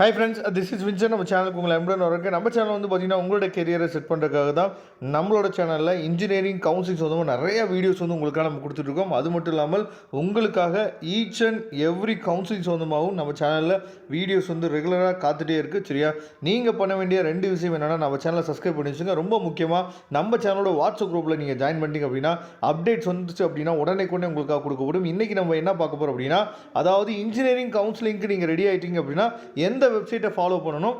Hi friends, this is Vinson. நம்ம சேனலுக்கு உங்களை எம்புடன் வரக்கு. நம்ம சேனல் வந்து பார்த்திங்கன்னா உங்களோட கெரியரை செட் பண்ணுறதுக்காக தான் நம்மளோட சேனலில் இன்ஜினியரிங் கவுன்சிலிங் சொந்தமாக நிறைய வீடியோஸ் வந்து உங்களுக்காக நம்ம கொடுத்துட்ருக்கோம். அது மட்டும் இல்லாமல் உங்களுக்காக ஈச் அண்ட் எவ்ரி கவுன்சிலிங் சொந்தமாகவும் நம்ம சேனலில் வீடியோஸ் வந்து ரெகுலராக காத்துட்டே இருக்குது. சரியா, நீங்கள் பண்ண வேண்டிய ரெண்டு விஷயம் என்னென்னா, நம்ம சேனலை சப்ஸ்கிரைப் பண்ணி வச்சுங்க. ரொம்ப முக்கியமாக நம்ம சேனலோட வாட்ஸ்அப் குரூப்பில் நீங்கள் ஜாயின் பண்ணிட்டீங்க அப்படின்னா அப்டேட்ஸ் வந்துச்சு அப்படின்னா உடனே உங்களுக்காக கொடுக்கப்படும். இன்றைக்கி நம்ம என்ன பார்க்க போகிறோம் அப்படின்னா, அதாவது இன்ஜினியரிங் கவுன்சிலிங்க்கு நீங்கள் ரெடி ஆகிட்டீங்க அப்படின்னா எந்த வெப்சைட்டை ஃபாலோ பண்ணணும்,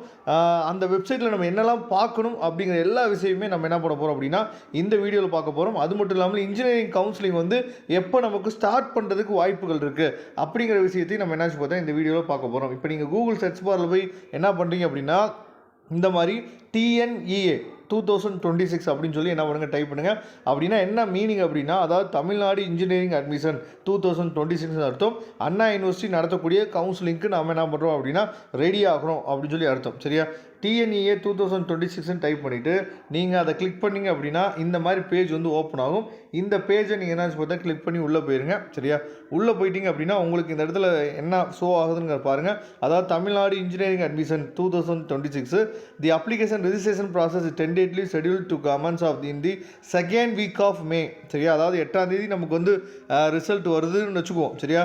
அந்த வெப்சைட்டில் நம்ம என்னெல்லாம் பார்க்கணும் அப்படிங்கிற எல்லா விஷயமே நம்ம என்ன பண்ண போகிறோம் அப்படின்னா இந்த வீடியோவில் பார்க்க போகிறோம். அது மட்டும் இல்லாமல் இன்ஜினியரிங் கவுன்சிலிங் வந்து எப்போ நமக்கு ஸ்டார்ட் பண்ணுறதுக்கு வாய்ப்புகள் இருக்குது அப்படிங்கிற விஷயத்தையும் நம்ம என்னாச்சு பார்த்தா இந்த வீடியோவில் பார்க்க போகிறோம். இப்போ நீங்கள் கூகுள் சர்ச் பாரில் போய் என்ன பண்ணுறீங்க அப்படின்னா இந்த மாதிரி TNEA 2026 அப்படின்னு சொல்லி என்ன பண்ணுங்கள், டைப் பண்ணுங்கள். அப்படின்னா என்ன மீனிங் அப்படின்னா, அதாவது தமிழ்நாடு இன்ஜினியரிங் அட்மிஷன் 2026 அர்த்தம். அண்ணா யூனிவர்சிட்டி நடத்தக்கூடிய கவுன்சிலிங்க்கு நாம் என்ன பண்ணுறோம் அப்படின்னா ரெடி ஆகிறோம் அப்படின்னு சொல்லி அர்த்தம். சரியா, TNEA 2026 டைப் பண்ணிவிட்டு நீங்கள் அதை கிளிக் பண்ணிங்க அப்படின்னா இந்த மாதிரி பேஜ் வந்து ஓப்பன் ஆகும். இந்த பேஜை நீங்கள் என்ன பார்த்தா கிளிக் பண்ணி உள்ளே போயிருங்க. சரியா, உள்ளே போயிட்டீங்க அப்படின்னா உங்களுக்கு இந்த இடத்துல என்ன ஷோ ஆகுதுன்னு பாருங்கள். அதாவது Tamil Nadu engineering admission 2026 the application registration process tentatively scheduled to commence off in the second week of May. சரியா, அதாவது 8ஆம் தேதி நமக்கு வந்து ரிசல்ட் வருதுன்னு வச்சுக்குவோம். சரியா,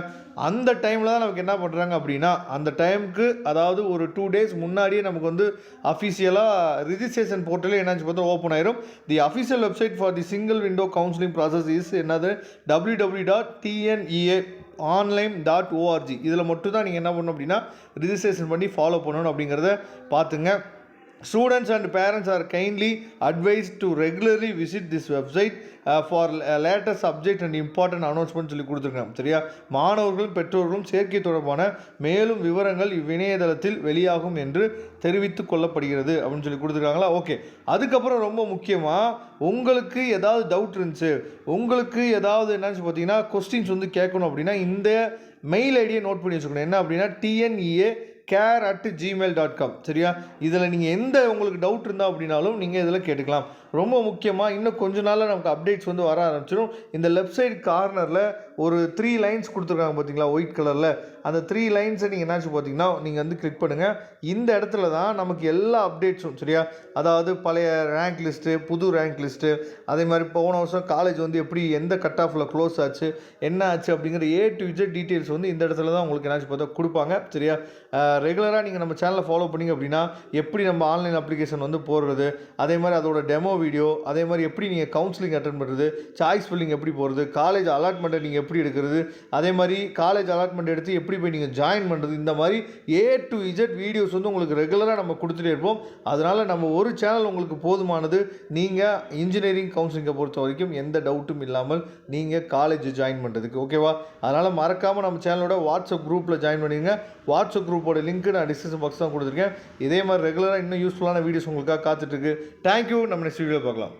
அந்த டைமில் தான் நமக்கு என்ன பண்ணுறாங்க அப்படின்னா அந்த டைமுக்கு அதாவது ஒரு 2 days முன்னாடியே நமக்கு வந்து அஃபிஷியலாக ரிஜிஸ்ட்ரேஷன் போர்ட்டலே என்னாச்சு பார்த்தா ஓப்பன் ஆயிரும். தி official website for the single window counselling process is என்னது www.tneaonline.org. இதில் மட்டும் தான் நீங்கள் என்ன பண்ணணும் அப்படின்னா ரிஜிஸ்ட்ரேஷன் பண்ணி ஃபாலோ பண்ணணும் அப்படிங்கிறத பார்த்துங்க. Students and parents are kindly advised to regularly visit this website for latest subject and important announcements சொல்லி கொடுத்துருக்காங்க. சரியா, மாணவர்களும் பெற்றோர்களும் சேர்க்கை தொடர்பான மேலும் விவரங்கள் இவ்விணையதளத்தில் வெளியாகும் என்று தெரிவித்துக் கொள்ளப்படுகிறது அப்படின்னு சொல்லி கொடுத்துருக்காங்களா. ஓகே, அதுக்கப்புறம் ரொம்ப முக்கியமாக உங்களுக்கு ஏதாவது டவுட் இருந்துச்சு, உங்களுக்கு ஏதாவது என்னன்னு பார்த்தீங்கன்னா கொஸ்டின்ஸ் வந்து கேட்கணும் அப்படின்னா இந்த மெயில் ஐடியை நோட் பண்ணி வச்சுக்கணும். என்ன அப்படின்னா TNEA@gmail.com. சரியா, இதில் நீங்கள் எந்த உங்களுக்கு டவுட் இருந்தால் அப்படின்னாலும் நீங்கள் இதில் கேட்டுக்கலாம். ரொம்ப முக்கியமாக இன்னும் கொஞ்ச நாளில் நமக்கு அப்டேட்ஸ் வந்து வர ஆரம்பிச்சிடும். இந்த லெஃப்ட் சைடு கார்னரில் ஒரு 3 lines கொடுத்துருக்காங்க பார்த்தீங்களா, ஒயிட் கலரில். அந்த 3 linesஸை நீங்கள் என்னாச்சு பார்த்தீங்கன்னா நீங்கள் வந்து கிளிக் பண்ணுங்கள். இந்த இடத்துல தான் நமக்கு எல்லா அப்டேட்ஸும். சரியா, அதாவது பழைய ரேங்க் லிஸ்ட்டு, புது ரேங்க் லிஸ்ட்டு, அதே மாதிரி போன வருஷம் காலேஜ் வந்து எப்படி எந்த கட் ஆஃபில் க்ளோஸ் ஆச்சு, என்ன ஆச்சு அப்படிங்கிற A to Z டீட்டெயில்ஸ் வந்து இந்த இடத்துல தான் உங்களுக்கு என்னாச்சு பார்த்தா கொடுப்பாங்க. சரியா, ரெகுலராக நீங்கள் நம்ம சேனலில் ஃபாலோ பண்ணிங்க அப்படின்னா எப்படி நம்ம ஆன்லைன் அப்ளிகேஷன் வந்து போடுறது, அதே மாதிரி அதோட டெமோ வீடியோ, அதே மாதிரி எப்படி நீங்கள் கவுன்சிலிங் அட்டென்ட் பண்ணுறது, சாய்ஸ் ஃபில்லிங் எப்படி போகிறது, காலேஜ் அலாட்மெண்ட்டை நீங்கள் எப்படி எடுக்கிறது, அதே மாதிரி காலேஜ் அலாட்மெண்ட் எடுத்து எப்படி போய் நீங்கள் ஜாயின் பண்ணுறது, இந்த மாதிரி A to Z வீடியோஸ் வந்து உங்களுக்கு ரெகுலராக நம்ம கொடுத்துட்டே இருப்போம். அதனால் நம்ம ஒரு சேனல் உங்களுக்கு போதுமானது. நீங்கள் இன்ஜினியரிங் கவுன்சிலிங்கை பொறுத்த வரைக்கும் எந்த டவுட்டும் இல்லாமல் நீங்கள் காலேஜ் ஜாயின் பண்ணுறதுக்கு. ஓகேவா, அதனால் மறக்காமல் நம்ம சேனலோட வாட்ஸ்அப் குரூப்பில் ஜாயின் பண்ணிடுங்க. வாட்ஸ்அப் குரூப்போட லிங்க் நான் டிஸ்கிரிப்ஷன் பாக்ஸ் தான் கொடுத்துருக்கேன். இதே மாதிரி ரெகுலராக இன்னும் யூஸ்ஃபுல்லான வீடியோஸ் உங்களுக்காக காத்துட்ருக்கு. தேங்க்யூ. நம்ம நெக்ஸ்ட் வீடியோ பார்க்கலாம்.